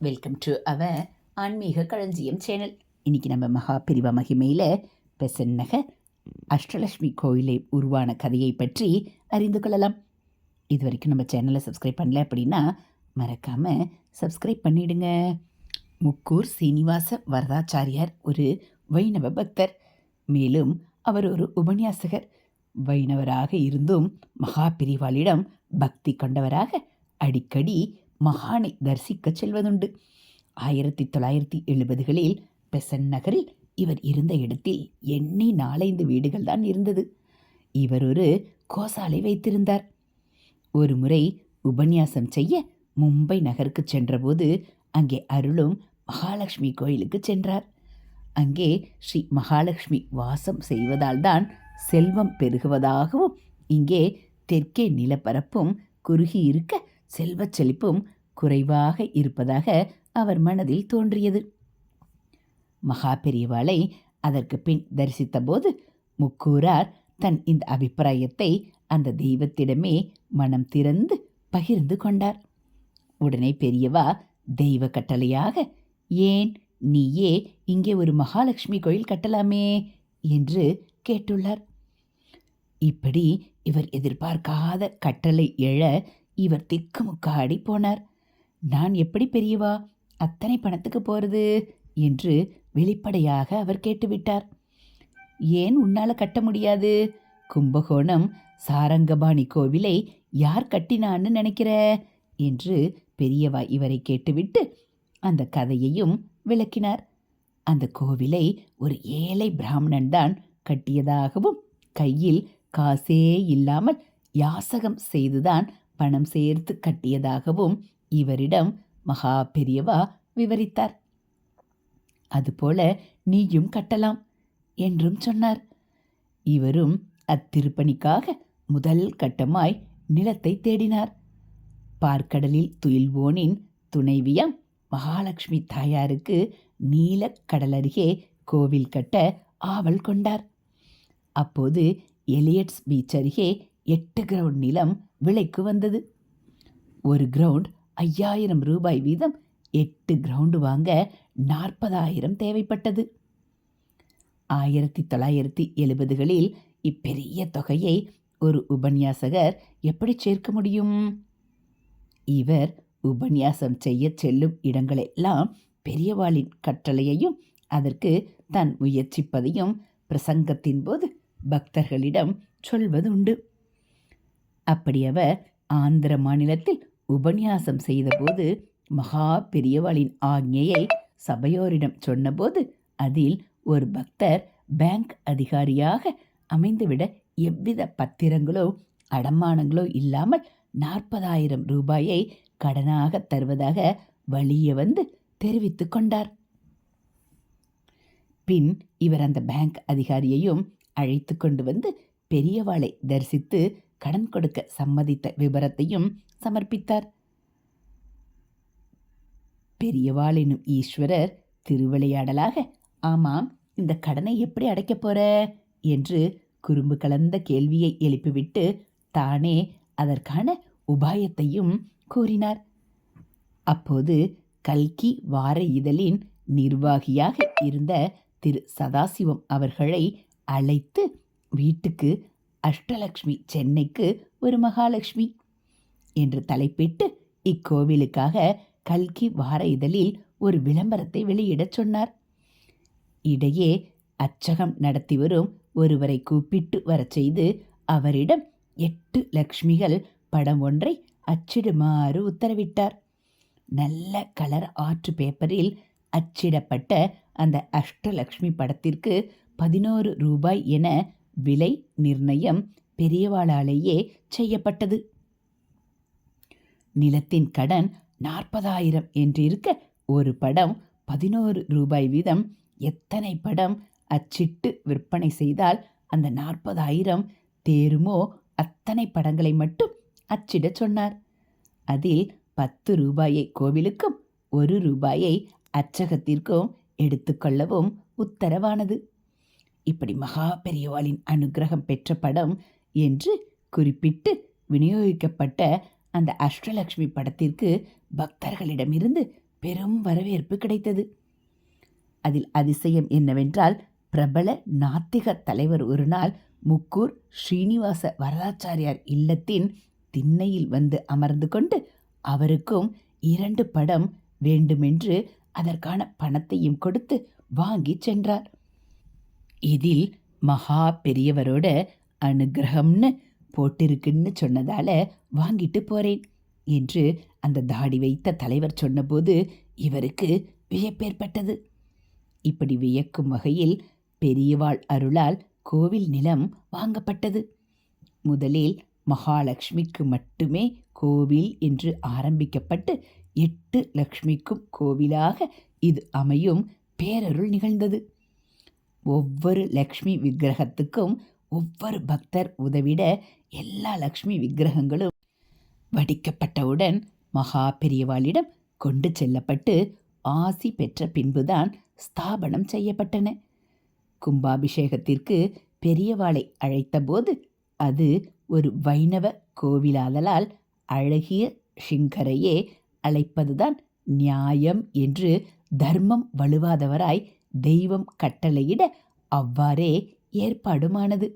Welcome to our ஆன்மீக களஞ்சியம் channel. இன்றைக்கி நம்ம மகா பிரிவா மகிமையில் பெசன் நகர் அஷ்டலட்சுமி கோயிலை உருவான கதையை பற்றி அறிந்து கொள்ளலாம். இது வரைக்கும் நம்ம சேனலை சப்ஸ்கிரைப் பண்ணல அப்படின்னா மறக்காமல் சப்ஸ்கிரைப் பண்ணிவிடுங்க. முக்கூர் சீனிவாச வரதாச்சாரியார் ஒரு வைணவ பக்தர், மேலும் அவர் ஒரு உபன்யாசகர். வைணவராக இருந்தும் மகா பிரிவாளிடம் பக்தி கொண்டவராக அடிக்கடி மகானை தரிசிக்க செல்வதுண்டு. 1970களில் பெசன் நகரில் இவர் இருந்த இடத்தில் எண்ணி 4-5 வீடுகள் தான் இருந்தது. இவர் ஒரு கோசாலை வைத்திருந்தார். ஒரு முறை உபன்யாசம் செய்ய மும்பை நகருக்கு சென்றபோது அங்கே அருளும் மகாலட்சுமி கோயிலுக்கு சென்றார். அங்கே ஸ்ரீ மகாலட்சுமி வாசம் செய்வதால் தான் செல்வம் பெருகுவதாகவும், இங்கே தெற்கே நிலப்பரப்பும் குறுகி இருக்க செல்வச் செழிப்பும் குறைவாக இருப்பதாக அவர் மனதில் தோன்றியது. மகா பெரியவாளை அதற்கு பின் தரிசித்த போது முக்கூரார் தன் இந்த அபிப்பிராயத்தை அந்த தெய்வத்திடமே மனம் திறந்து பகிர்ந்து கொண்டார். உடனே பெரியவா தெய்வ கட்டளையாக, ஏன் நீயே இங்கே ஒரு மகாலட்சுமி கோயில் கட்டலாமே என்று கேட்டுள்ளார். இப்படி இவர் எதிர்பார்க்காத கட்டளை எழ இவர் திக்குமுக்காடி போனார். நான் எப்படி பெரியவா அத்தனை பணத்துக்கு போகிறது என்று வெளிப்படையாக அவர் கேட்டுவிட்டார். ஏன் உன்னால் கட்ட முடியாது? கும்பகோணம் சாரங்கபாணி கோவிலை யார் கட்டினான்னு நினைக்கிற என்று பெரியவா இவரை கேட்டுவிட்டு அந்த கதையையும் விளக்கினார். அந்த கோவிலை ஒரு ஏழை பிராமணன் தான் கட்டியதாகவும், கையில் காசே இல்லாமல் யாசகம் செய்துதான் பணம் சேர்த்து கட்டியதாகவும் இவரிடம் மகா பெரியவா விவரித்தார். அதுபோல நீயும் கட்டலாம் என்றும் சொன்னார். இவரும் அத்திருப்பணிக்காக முதல் கட்டமாய் நிலத்தை தேடினார். பார்க்கடலில் துயில்வோனின் துணைவியம் மகாலட்சுமி தாயாருக்கு நீலக்கடலருகே கோவில் கட்ட ஆவல் கொண்டார். அப்போது எலியட்ஸ் பீச் அருகே 8 கிரவுண்ட் நிலம் விலைக்கு வந்தது. ஒரு கிரவுண்ட் 5000 ரூபாய் வீதம் 8 கிரவுண்டு வாங்க 40,000 தேவைப்பட்டது. 1970களில் இப்பெரிய தொகையை ஒரு உபன்யாசகர் எப்படி சேர்க்க முடியும்? இவர் உபன்யாசம் செய்ய செல்லும் இடங்களெல்லாம் பெரியவாளின் கட்டளையையும் அதற்கு தான் முயற்சிப்பதையும் பிரசங்கத்தின் போது பக்தர்களிடம் சொல்வதுண்டு. அப்படி அவர் ஆந்திர மாநிலத்தில் உபன்யாசம் செய்தபோது மகா பெரியவாளின் ஆக்ஞையை சபையோரிடம் சொன்னபோது அதில் ஒரு பக்தர் பேங்க் அதிகாரியாக அமைந்துவிட எவ்வித பத்திரங்களோ அடமானங்களோ இல்லாமல் 40,000 ரூபாயை கடனாக தருவதாக வழிய வந்து தெரிவித்து கொண்டார். பின் இவர் அந்த பேங்க் அதிகாரியையும் அழைத்து கொண்டு வந்து பெரியவாளை தரிசித்து கடன் கொடுக்க சம்மதித்த விபரத்தையும் சமர்ப்பித்தார். பெரியவாள் எனும் ஈஸ்வரர் திருவிளையாடலாக, ஆமாம், இந்த கடனை எப்படி அடைக்கப் போற என்று குறும்பு கலந்த கேள்வியை எழுப்பிவிட்டு தானே அதற்கான உபாயத்தையும் கூறினார். அப்போது கல்கி வார இதழின் நிர்வாகியாக இருந்த திரு சதாசிவம் அவர்களை அழைத்து வீட்டுக்கு அஷ்டலட்சுமி, சென்னைக்கு ஒரு மகாலட்சுமி என்று தலைப்பிட்டு இக்கோவிலுக்காக கல்கி வார இதழில் ஒரு விளம்பரத்தை வெளியிடச் சொன்னார். இடையே அச்சகம் நடத்தி வரும் ஒருவரை கூப்பிட்டு வரச் செய்து அவரிடம் 8 லட்சுமிகள் படம் ஒன்றை அச்சிடுமாறு உத்தரவிட்டார். நல்ல கலர் ஆர்ட் பேப்பரில் அச்சிடப்பட்ட அந்த அஷ்டலட்சுமி படத்திற்கு 11 ரூபாய் என விலை நிர்ணயம் பெரியவாளாலேயே செய்யப்பட்டது. நிலத்தின் கடன் 40,000 என்றிருக்க ஒரு படம் 11 ரூபாய் வீதம் எத்தனை படம் அச்சிட்டு விற்பனை செய்தால் அந்த 40,000 தேருமோ அத்தனை படங்களை மட்டும் அச்சிடச் சொன்னார். அதில் 10 ரூபாயை கோவிலுக்கும் 1 ரூபாயை அச்சகத்திற்கும் எடுத்துக்கொள்ளவும் உத்தரவானது. இப்படி மகா பெரியவாளின் அனுகிரகம் பெற்ற படம் என்று குறிப்பிட்டு விநியோகிக்கப்பட்ட அந்த அஷ்டலட்சுமி படத்திற்கு பக்தர்களிடமிருந்து பெரும் வரவேற்பு கிடைத்தது. அதில் அதிசயம் என்னவென்றால், பிரபல நாத்திக தலைவர் ஒரு நாள் முக்கூர் ஸ்ரீனிவாச வரதாச்சாரியார் இல்லத்தின் திண்ணையில் வந்து அமர்ந்து கொண்டு அவருக்கும் 2 படம் வேண்டுமென்று அதற்கான பணத்தையும் கொடுத்து வாங்கி சென்றார். இதில் மகா பெரியவரோட அனுகிரகம்னு போட்டிருக்குன்னு சொன்னதால வாங்கிட்டு போறேன் என்று அந்த தாடி வைத்த தலைவர் சொன்னபோது இவருக்கு வியப்பேற்பட்டது. இப்படி வியக்கும் வகையில் பெரியவாள் அருளால் கோவில் நிலம் வாங்கப்பட்டது. முதலில் மகாலட்சுமிக்கு மட்டுமே கோவில் என்று ஆரம்பிக்கப்பட்டு 8 லக்ஷ்மிக்கும் கோவிலாக இது அமையும் பேரருள் நிகழ்ந்தது. ஒவ்வொரு லக்ஷ்மி விக்கிரகத்துக்கும் ஒவ்வொரு பக்தர் உதவிட எல்லா லக்ஷ்மி விக்கிரகங்களும் வடிக்கப்பட்டவுடன் மகா பெரியவாளிடம் கொண்டு செல்லப்பட்டு ஆசி பெற்ற பின்புதான் ஸ்தாபனம் செய்யப்பட்டன. கும்பாபிஷேகத்திற்கு பெரியவாளை அழைத்தபோது அது ஒரு வைணவ கோவிலாதலால் அழகிய ஷிங்கரையே அழைப்பதுதான் நியாயம் என்று தர்மம் வலுவாதவராய் தெய்வம் கட்டளையிட அவ்வாறே ஏற்பாடுமானது.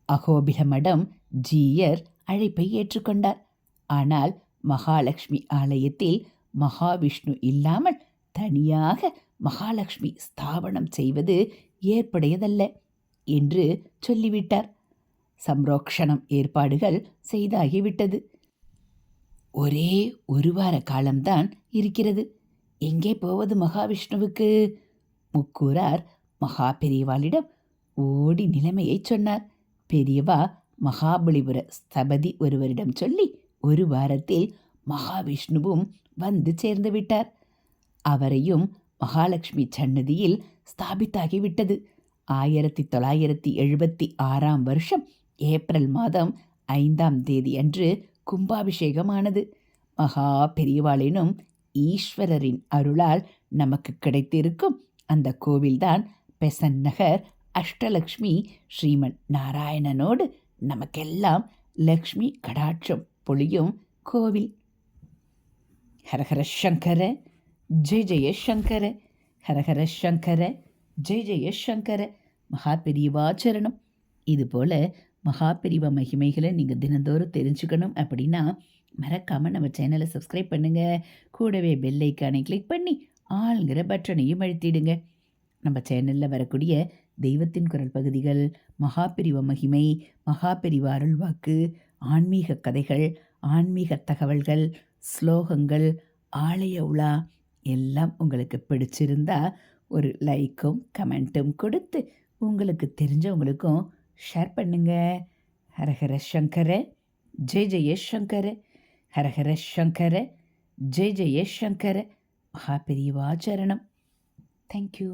அகோபிலமடம் ஜீயர் அழைப்பை ஏற்றுக்கொண்டார். ஆனால் மகாலட்சுமி ஆலயத்தில் மகாவிஷ்ணு இல்லாமல் தனியாக மகாலட்சுமி ஸ்தாபனம் செய்வது ஏற்புடையதல்ல என்று சொல்லிவிட்டார். சம்ரோக்ஷணம் ஏற்பாடுகள் செய்தாகிவிட்டது. ஒரே 1 வார காலம்தான் இருக்கிறது. எங்கே போவது மகாவிஷ்ணுவுக்கு? முக்கூரார் மகா பெரியவாளிடம் ஓடி நிலைமையை சொன்னார். பெரியவா மகாபலிபுர ஸ்தபதி ஒருவரிடம் சொல்லி 1 வாரத்தில் மகாவிஷ்ணுவும் வந்து சேர்ந்து விட்டார். அவரையும் மகாலட்சுமி சன்னதியில் ஸ்தாபித்தாகிவிட்டது. 1976 வருஷம் ஏப்ரல் மாதம் 5ஆம் தேதி அன்று கும்பாபிஷேகமானது. மகா பெரியவாளினும் ஈஸ்வரரின் அருளால் நமக்கு கிடைத்திருக்கும் அந்த கோவில்தான் பெசன் நகர் அஷ்டலக்ஷ்மி ஸ்ரீமன் நாராயணனோடு நமக்கெல்லாம் லக்ஷ்மி கடாட்சம் பொழியும் கோவில். ஹரஹர சங்கர ஜெய ஜெய சங்கர, ஹரஹர சங்கர ஜெய ஜெய சங்கர. மகா பெரியவாச்சரணம். இதுபோல் மகா பெரியவா மகிமைகளை நீங்கள் தினந்தோறும் தெரிஞ்சுக்கணும் அப்படின்னா மறக்காமல் நம்ம சேனலை சப்ஸ்கிரைப் பண்ணுங்கள். கூடவே பெல் ஐக்கானை கிளிக் பண்ணி ஆளுங்கிற பட்டனையும் அழுத்திடுங்க. நம்ம சேனலில் வரக்கூடிய தெய்வத்தின் குரல் பகுதிகள், மகா பெரியவா மகிமை, மகா பெரியவா அருள்வாக்கு, ஆன்மீக கதைகள், ஆன்மீக தகவல்கள், ஸ்லோகங்கள், ஆலய உலா எல்லாம் உங்களுக்கு பிடிச்சிருந்தா ஒரு லைக்கும் கமெண்ட்டும் கொடுத்து உங்களுக்கு தெரிஞ்சவங்களுக்கும் ஷேர் பண்ணுங்க. ஹரஹர சங்கர ஜெய ஜெய சங்கர, ஹரஹர சங்கர ஜெய ஜெய சங்கர. மகா பெரியவா சரணம். தேங்க்யூ.